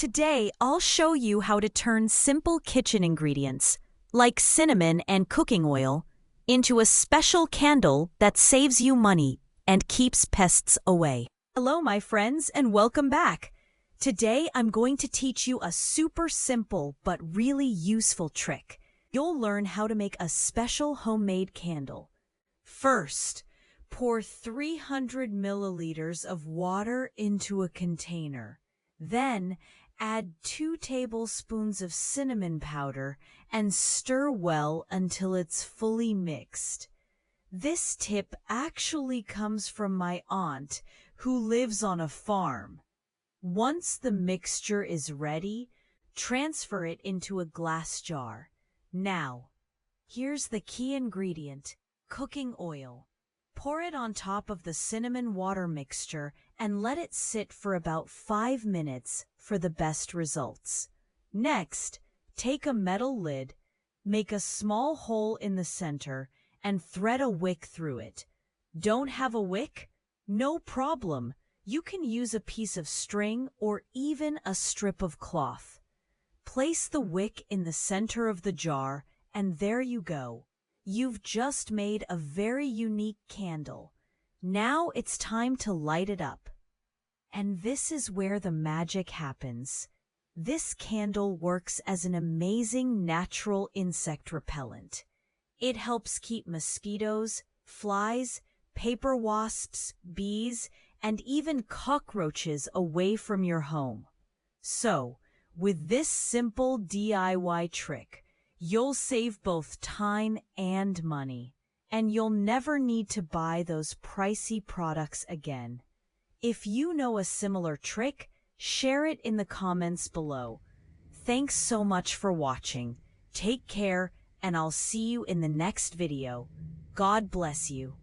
Today, I'll show you how to turn simple kitchen ingredients, like cinnamon and cooking oil, into a special candle that saves you money and keeps pests away. Hello, my friends, and welcome back. Today, I'm going to teach you a super simple but really useful trick. You'll learn how to make a special homemade candle. First, pour 300 milliliters of water into a container. Then, add 2 tablespoons of cinnamon powder and stir well until it's fully mixed. This tip actually comes from my aunt, who lives on a farm. Once the mixture is ready, transfer it into a glass jar. Now, here's the key ingredient, cooking oil. Pour it on top of the cinnamon water mixture and let it sit for about 5 minutes for the best results. Next, take a metal lid, make a small hole in the center, and thread a wick through it. Don't have a wick? No problem. You can use a piece of string or even a strip of cloth. Place the wick in the center of the jar, and there you go. You've just made a very unique candle. Now it's time to light it up. And this is where the magic happens. This candle works as an amazing natural insect repellent. It helps keep mosquitoes, flies, paper wasps, bees, and even cockroaches away from your home. So, with this simple DIY trick, you'll save both time and money, and you'll never need to buy those pricey products again. If you know a similar trick, share it in the comments below. Thanks so much for watching. Take care, and I'll see you in the next video. God bless you.